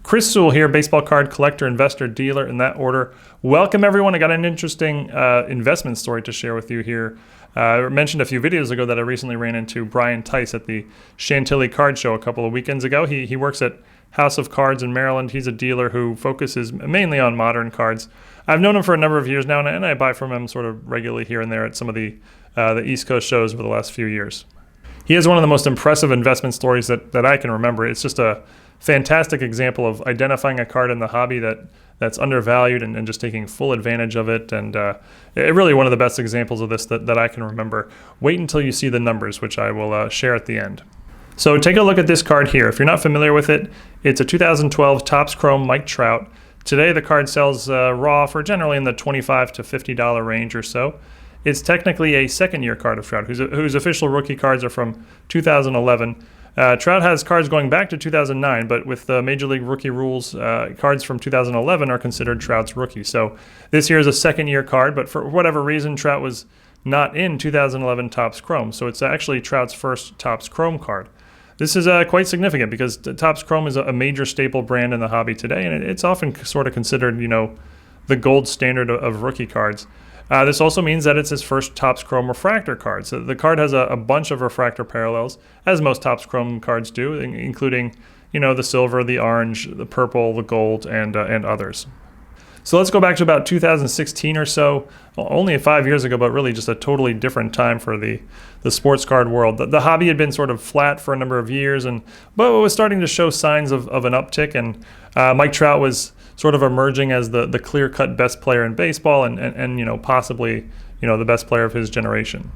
Chris Sewall here, baseball card collector, investor, dealer, in that order. Welcome everyone. I got an interesting investment story to share with you here. I mentioned a few videos ago that I recently ran into Brian Tice at the Chantilly Card Show a couple of weekends ago. He works at House of Cards in Maryland. He's a dealer who focuses mainly on modern cards. I've known him for a number of years now, and I buy from him sort of regularly here and there at some of the East Coast shows over the last few years. He has one of the most impressive investment stories that I can remember. It's just a fantastic example of identifying a card in the hobby that's undervalued and just taking full advantage of it. And really one of the best examples of this that I can remember. Wait until you see the numbers, which I will share at the end. So take a look at this card here. If you're not familiar with it, it's a 2012 Topps Chrome Mike Trout. Today the card sells raw for generally in the $25 to $50 range or so. It's technically a second-year card of Trout, whose official rookie cards are from 2011. Trout has cards going back to 2009, but with the Major League Rookie rules, cards from 2011 are considered Trout's rookie. So this year is a second-year card, but for whatever reason, Trout was not in 2011 Topps Chrome. So it's actually Trout's first Topps Chrome card. This is quite significant because Topps Chrome is a major staple brand in the hobby today, and it's often sort of considered, the gold standard of rookie cards. This also means that it's his first Topps Chrome refractor card. So the card has a bunch of refractor parallels, as most Topps Chrome cards do, including, the silver, the orange, the purple, the gold, and others. So let's go back to about 2016 or so, only 5 years ago, but really just a totally different time for the sports card world. The hobby had been sort of flat for a number of years, but it was starting to show signs of an uptick, and Mike Trout was sort of emerging as the clear-cut best player in baseball and possibly, the best player of his generation.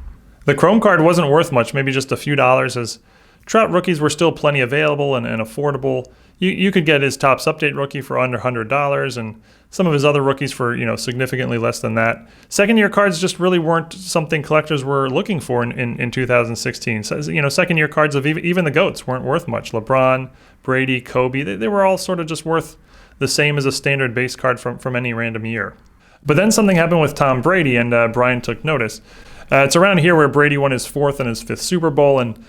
The Chrome card wasn't worth much, maybe just a few dollars, as Trout rookies were still plenty available and affordable. You could get his Topps Update rookie for under $100 and some of his other rookies for, significantly less than that. Second-year cards just really weren't something collectors were looking for in 2016. So, second-year cards of even the GOATs weren't worth much. LeBron, Brady, Kobe, they were all sort of just worth the same as a standard base card from any random year. But then something happened with Tom Brady, and Brian took notice. It's around here where Brady won his fourth and his fifth Super Bowl, and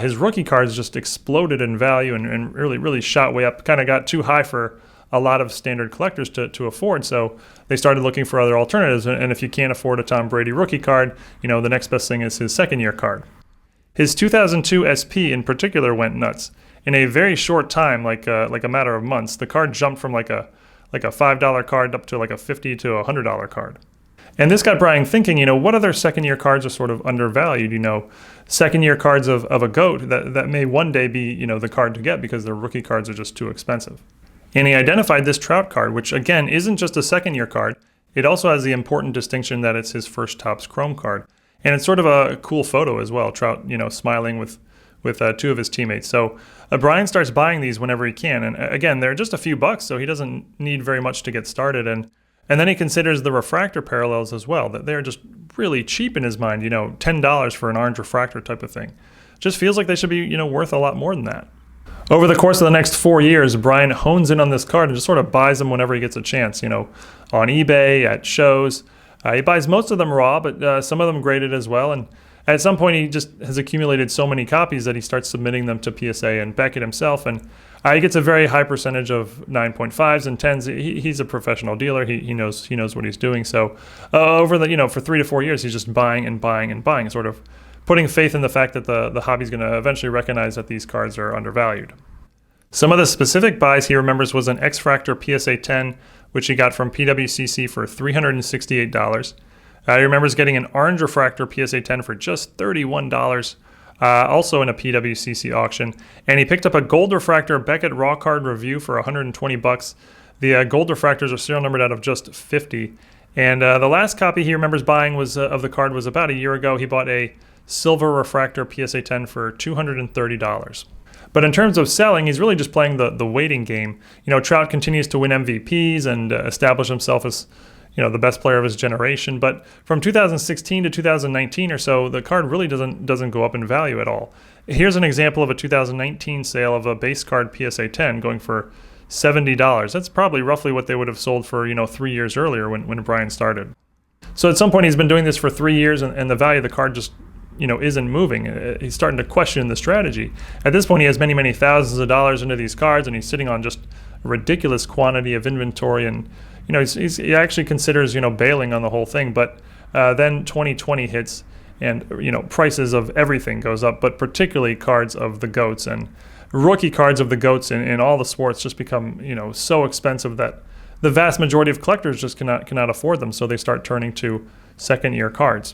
his rookie cards just exploded in value and really shot way up, kind of got too high for a lot of standard collectors to afford. So they started looking for other alternatives, and if you can't afford a Tom Brady rookie card, the next best thing is his second-year card. His 2002 SP in particular went nuts. In a very short time, like a matter of months, the card jumped from like a $5 card up to like a $50 to $100 card. And this got Brian thinking, what other second-year cards are sort of undervalued? Second-year cards of a GOAT that may one day be, the card to get because their rookie cards are just too expensive. And he identified this Trout card, which again isn't just a second-year card. It also has the important distinction that it's his first Topps Chrome card. And it's sort of a cool photo as well, Trout, smiling with two of his teammates. So Brian starts buying these whenever he can. And again, they're just a few bucks, so he doesn't need very much to get started. And then he considers the refractor parallels as well, that they're just really cheap in his mind, $10 for an orange refractor type of thing. Just feels like they should be, worth a lot more than that. Over the course of the next 4 years, Brian hones in on this card and just sort of buys them whenever he gets a chance, on eBay, at shows. He buys most of them raw, but some of them graded as well. And at some point, he just has accumulated so many copies that he starts submitting them to PSA and Beckett himself. And he gets a very high percentage of 9.5s and 10s. He's a professional dealer. He knows what he's doing. So over the for 3 to 4 years, he's just buying and buying and buying, sort of putting faith in the fact that the hobby's going to eventually recognize that these cards are undervalued. Some of the specific buys he remembers was an X-Fractor PSA 10, which he got from PWCC for $368. He remembers getting an orange refractor PSA 10 for just $31, also in a PWCC auction. And he picked up a gold refractor Beckett raw card review for $120. The gold refractors are serial numbered out of just 50. And the last copy he remembers buying of the card was about a year ago. He bought a silver refractor PSA 10 for $230. But in terms of selling, he's really just playing the waiting game. Trout continues to win MVPs and establish himself as the best player of his generation. But from 2016 to 2019 or so, the card really doesn't go up in value at all. Here's an example of a 2019 sale of a base card PSA 10 going for $70. That's probably roughly what they would have sold for 3 years earlier when Brian started. So at some point he's been doing this for 3 years, and the value of the card just isn't moving. He's starting to question the strategy. At this point, he has many thousands of dollars into these cards, and he's sitting on just a ridiculous quantity of inventory, and he actually considers bailing on the whole thing. But then 2020 hits, and prices of everything goes up, but particularly cards of the GOATs, and rookie cards of the GOATs in all the sports just become so expensive that the vast majority of collectors just cannot afford them, so they start turning to second-year cards.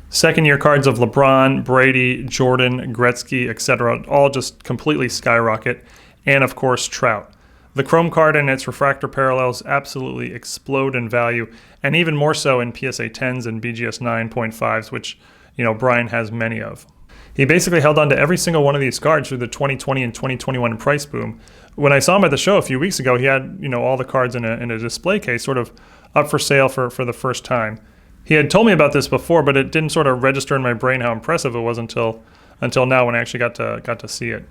Second-year cards of LeBron, Brady, Jordan, Gretzky, etc. all just completely skyrocket, and of course Trout. The Chrome card and its refractor parallels absolutely explode in value, and even more so in PSA 10s and BGS 9.5s, which Brian has many of. He basically held on to every single one of these cards through the 2020 and 2021 price boom. When I saw him at the show a few weeks ago, he had all the cards in a display case, sort of up for sale for the first time. He had told me about this before, but it didn't sort of register in my brain how impressive it was until now when I actually got to see it.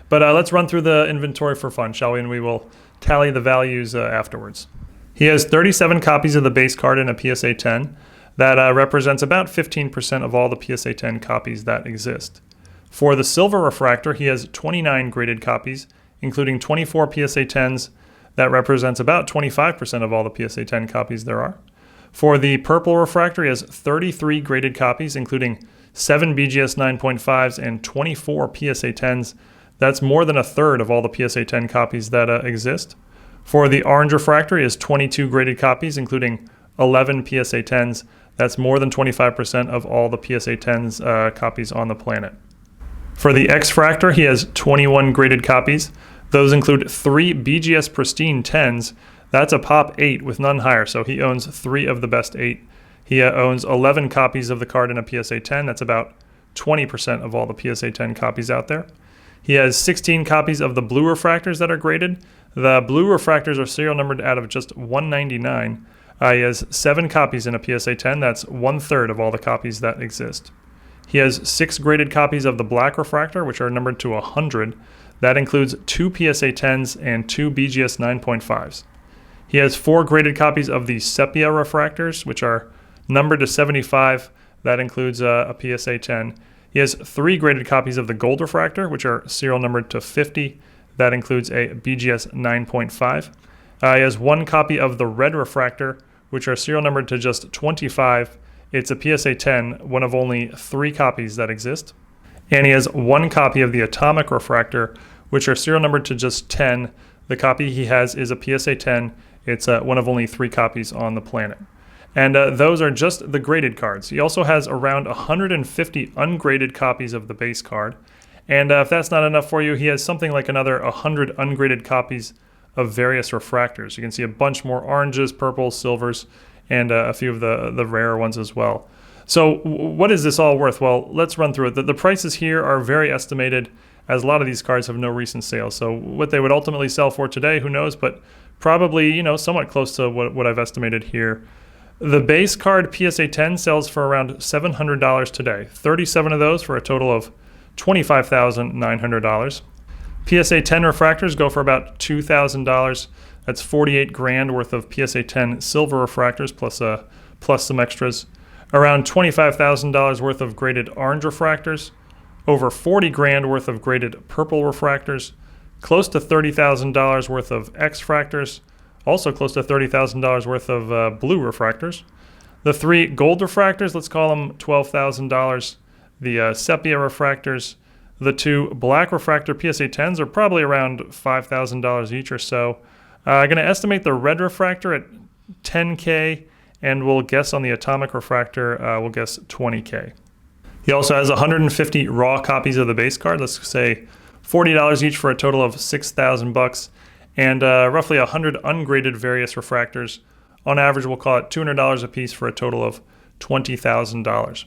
But let's run through the inventory for fun, shall we? And we will tally the values afterwards. He has 37 copies of the base card in a PSA 10. That represents about 15% of all the PSA 10 copies that exist. For the silver refractor, he has 29 graded copies, including 24 PSA 10s. That represents about 25% of all the PSA 10 copies there are. For the purple refractor, he has 33 graded copies, including 7 BGS 9.5s and 24 PSA 10s. That's more than a third of all the PSA 10 copies that exist. For the orange refractor, he has 22 graded copies, including 11 PSA 10s. That's more than 25% of all the PSA 10s copies on the planet. For the X-Fractor, he has 21 graded copies. Those include 3 BGS Pristine 10s. That's a pop 8 with none higher, so he owns 3 of the best 8. He owns 11 copies of the card in a PSA 10. That's about 20% of all the PSA 10 copies out there. He has 16 copies of the blue refractors that are graded. The blue refractors are serial numbered out of just 199. He has 7 copies in a PSA 10. That's 1/3 of all the copies that exist. He has 6 graded copies of the black refractor, which are numbered to 100. That includes 2 PSA 10s and 2 BGS 9.5s. He has 4 graded copies of the sepia refractors, which are numbered to 75. That includes a PSA 10. He has 3 graded copies of the gold refractor, which are serial numbered to 50. That includes a BGS 9.5. He has 1 copy of the red refractor, which are serial numbered to just 25. It's a PSA 10, one of only 3 copies that exist. And he has 1 copy of the atomic refractor, which are serial numbered to just 10. The copy he has is a PSA 10. It's one of only 3 copies on the planet. And those are just the graded cards. He also has around 150 ungraded copies of the base card. And if that's not enough for you, he has something like another 100 ungraded copies of various refractors. You can see a bunch more oranges, purples, silvers, and a few of the rarer ones as well. So what is this all worth? Well, let's run through it. The prices here are very estimated, as a lot of these cards have no recent sales. So what they would ultimately sell for today, who knows, but probably somewhat close to what I've estimated here. The base card PSA 10 sells for around $700 today. 37 of those for a total of $25,900. PSA 10 refractors go for about $2,000. That's 48 grand worth of PSA 10 silver refractors plus some extras. Around $25,000 worth of graded orange refractors. Over 40 grand worth of graded purple refractors. Close to $30,000 worth of X-fractors. Also close to $30,000 worth of blue refractors. The 3 gold refractors, let's call them $12,000. The sepia refractors. The 2 black refractor PSA 10s are probably around $5,000 each or so. I'm going to estimate the red refractor at $10K, and we'll guess on the atomic refractor, we'll guess $20K. He also has 150 raw copies of the base card. Let's say $40 each for a total of $6,000 and roughly 100 ungraded various refractors. On average, we'll call it $200 a piece for a total of $20,000.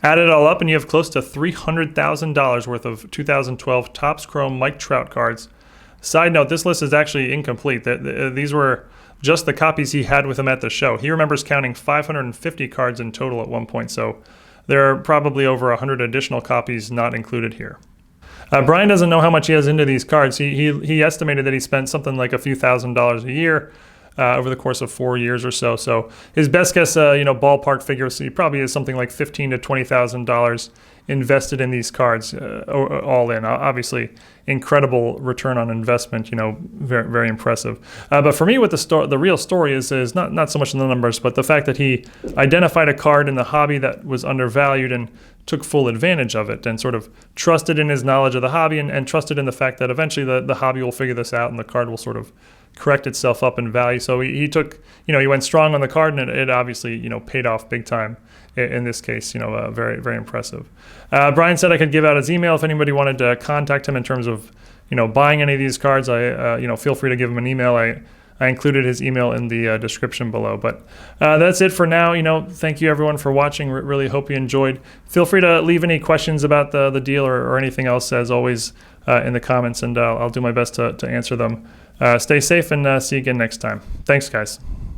Add it all up and you have close to $300,000 worth of 2012 Topps Chrome Mike Trout cards. Side note, this list is actually incomplete. These were just the copies he had with him at the show. He remembers counting 550 cards in total at one point, so there are probably over 100 additional copies not included here. Brian doesn't know how much he has into these cards. He estimated that he spent something like a few $1,000s a year over the course of 4 years or so. So his best guess, ballpark figure, so he probably has something like $15,000 to $20,000 invested in these cards all in. Obviously, incredible return on investment. Very, very impressive. But for me, what the real story is not so much in the numbers, but the fact that he identified a card in the hobby that was undervalued and took full advantage of it, and sort of trusted in his knowledge of the hobby, and trusted in the fact that eventually the hobby will figure this out and the card will sort of correct itself up in value. So he took, he went strong on the card, and it obviously, paid off big time in this case. Very, very impressive. Brian said I could give out his email if anybody wanted to contact him in terms of, buying any of these cards. Feel free to give him an email. I included his email in the description below. But that's it for now. Thank you everyone for watching. Really hope you enjoyed. Feel free to leave any questions about the deal or anything else, as always, in the comments, and I'll do my best to answer them. Stay safe, and see you again next time. Thanks, guys.